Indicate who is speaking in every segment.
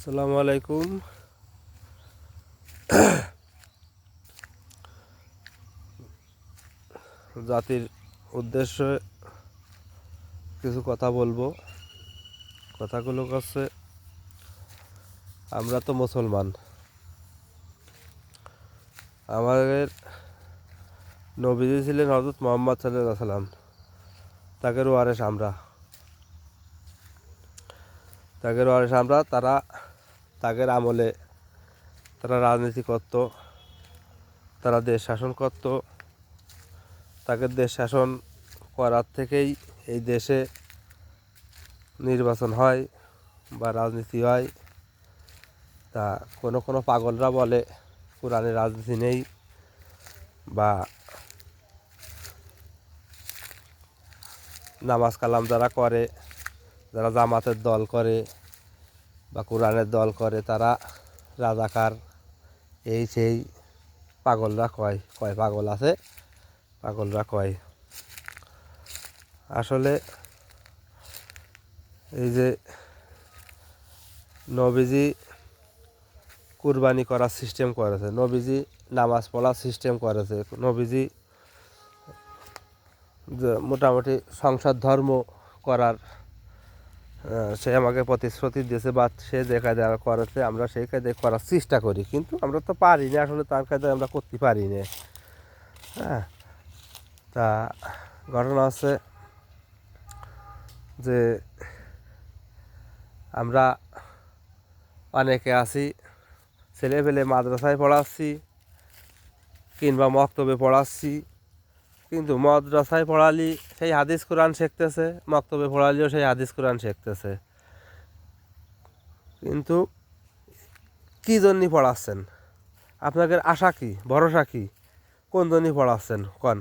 Speaker 1: আসসালামু আলাইকুম। জাতির উদ্দেশ্যে কিছু কথা বলবো। কথাগুলো হচ্ছে, আমরা তো মুসলমান। আমাদের নবীজি ছিলেন হযরত মুহাম্মদ সাল্লাল্লাহু আলাইহি সাল্লাম। তাদের ওয়ারিস আমরা। তাদের আমলে তারা রাজনীতি করত, তারা দেশ শাসন করত। তাদের দেশ শাসন করার থেকেই এই দেশে নির্বাচন হয় বা রাজনীতি হয়। তা কোনো পাগলরা বলে কোরআনে রাজনীতি নেই, বা নামাজ কালাম যারা করে, যারা জামাতের দল করে বা কোরআনের দল করে, তারা রাজাকার, এই সেই পাগলরা কয় পাগল আছে, পাগলরা কয়। আসলে এই যে নবীজি কুরবানি করার সিস্টেম করেছে, নবীজি নামাজ পড়ার সিস্টেম করেছে, নবীজি মোটামুটি সংসার ধর্ম করার সে আমাকে প্রতিশ্রুতি দিয়েছে, বা সে যে কায়দা করেছে আমরা সেই কায়দায় করার চেষ্টা করি, কিন্তু আমরা তো পারি না। আসলে তার কায়দায় আমরা করতে পারি না। হ্যাঁ, তা ঘটনা হচ্ছে যে আমরা অনেকে আছি, ছেলেপেলে মাদ্রাসায় পড়াচ্ছি কিংবা মক্তবে পড়াচ্ছি, কিন্তু মাদ্রাসায় পড়ালি সেই হাদিস কোরআন শিখতেছে, মক্তবে পড়ালিও সেই হাদিস কোরআন শিখতেছে, কিন্তু কী জন্য পড়াচ্ছেন? আপনাদের আশা কি, ভরসা কি, কোন জন্য পড়াচ্ছেন? কোন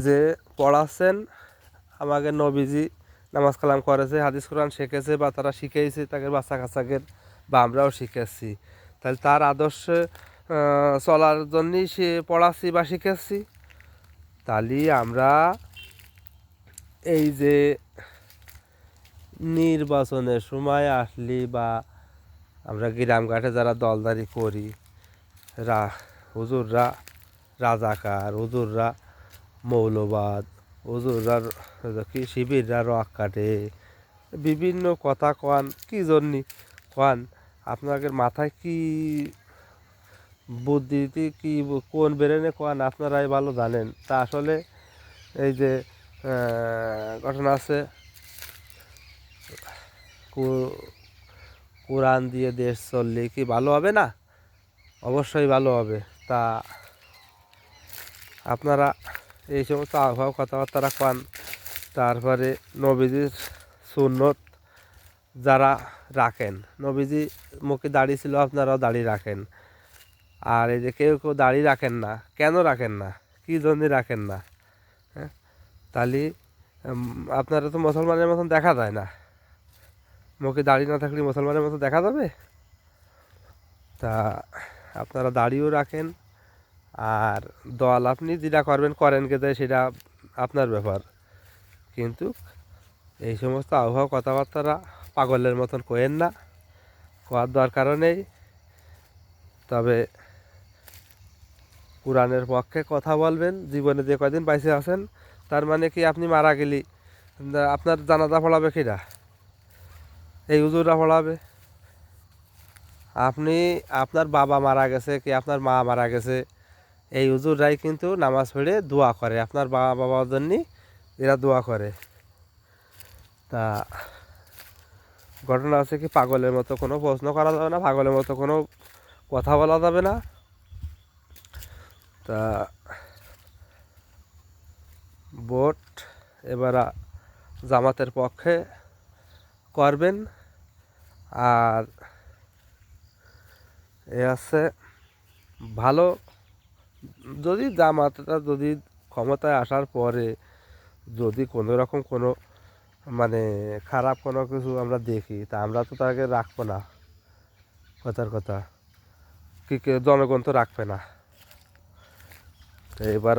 Speaker 1: যে পড়াচ্ছেন আমাকে নবীজি নামাজ কালাম করেছে, হাদিস কোরআন শিখেছে, বা তারা শিখেছে তাদের বাচ্চা কাচ্চাদের, বা আমরাও শিখেছি, তাহলে তার আদর্শে চলার জন্যই সে পড়াচ্ছি বা শিখেছি। তাহলে আমরা এই যে নির্বাচনের সময় আসলি, বা আমরা গ্রামঘাটে যারা দলদারি করি, হুজুররা রাজাকার, হুজুররা মৌলবাদ, হুজুররা কি শিবিররা রক কাটে, বিভিন্ন কথা কন, কি জন্যে কন? আপনাদের মাথায় কি বুদ্ধিতে কি কোন ব্রেনে কন আপনারাই ভালো জানেন। তা আসলে এই যে ঘটনা আছে, কোরআন দিয়ে দেশ চললে কি ভালো হবে না? অবশ্যই ভালো হবে। তা আপনারা এই সমস্ত আবহাওয়া কথাবার্তা কন, তারপরে নবীজির সুন্নত যারা রাখেন, নবীজি মুখে দাড়ি ছিল, আপনারাও দাড়ি রাখেন। আর এই যে কেউ দাড়ি রাখেন না, কেন রাখেন না, কী জন্যে রাখেন না? হ্যাঁ, তাহলে আপনারা তো মুসলমানের মতন দেখা যায় না। মুখে দাড়ি না থাকলে মুসলমানের মতো দেখা যাবে? তা আপনারা দাড়িও রাখেন, আর দল আপনি যেটা করবেন করেন, কে যায় সেটা আপনার ব্যাপার, কিন্তু এই সমস্ত আবহাওয়া কথাবার্তারা পাগলের মতন কয়েন না, কোয়ার দরকারও নেই। তবে কোরআনের পক্ষে কথা বলবেন। জীবনে যে কয়দিন বাইসে আছেন, তার মানে কি আপনি মারা গেলি আপনার জানাজা পড়াবে কিনা? এই হুজুররা পড়াবে। আপনি, আপনার বাবা মারা গেছে কি আপনার মা মারা গেছে, এই হুজুররাই কিন্তু নামাজ পড়ে দোয়া করে, আপনার বাবার জন্য এরা দোয়া করে। তা ঘটনা আছে কি, পাগলের মতো কোনো প্রশ্ন করা যাবে না, পাগলের মতো কোনো কথা বলা যাবে না। তা ভোট এবার জামাতের পক্ষে করবেন। আর এ আছে ভালো, যদি জামাতটা যদি ক্ষমতায় আসার পরে যদি কোনো রকম কোনো মানে খারাপ কোনো কিছু আমরা দেখি, তা আমরা তো তাকে রাখবো না। কথার কথা কি, জনগণ তো রাখবে না। তো এবার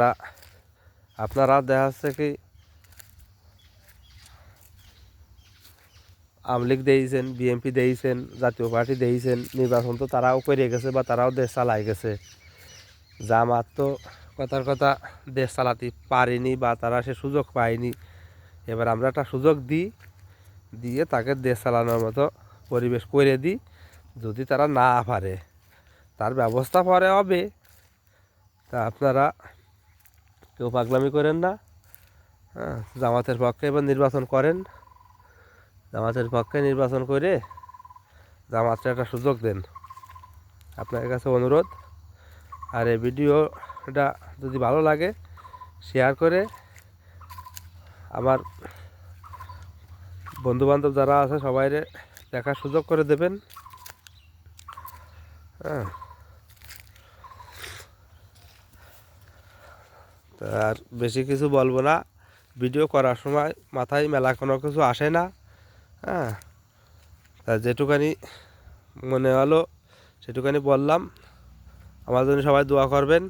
Speaker 1: আপনারা দেখা যাচ্ছে কি আওয়ামী লীগ দিয়েছেন, বিএনপি দিয়েছেন, জাতীয় পার্টি দিয়েছেন, নির্বাচন তো তারাও করে গেছে বা তারাও দেশ চালাই গেছে। জামাত তো কথার কথা দেশ চালাতে পারেনি বা তারা সে সুযোগ পায়নি। এবার আমরা একটা সুযোগ দিই, দিয়ে তাকে দেশ চালানোর মতো পরিবেশ করে দিই। যদি তারা না পারে, তার ব্যবস্থা পরে হবে। তা আপনারা কেউ পাগলামি করেন না। হ্যাঁ, জামাতের পক্ষে এবার নির্বাচন করেন, জামাতের পক্ষে নির্বাচন করে জামাতকে একটা সুযোগ দেন, আপনার কাছে অনুরোধ। আর এই ভিডিওটা যদি ভালো লাগে শেয়ার করে আমার বন্ধুবান্ধব যারা আছে সবাইরে দেখার সুযোগ করে দেবেন। হ্যাঁ, আর বেশি কিছু বলবো না। ভিডিও করার সময় মাথায় মেলা কোনো কিছু আসে না। হ্যাঁ, তা যেটুকানি মনে হলো সেটুকানি বললাম। আমার জন্য সবাই দোয়া করবেন।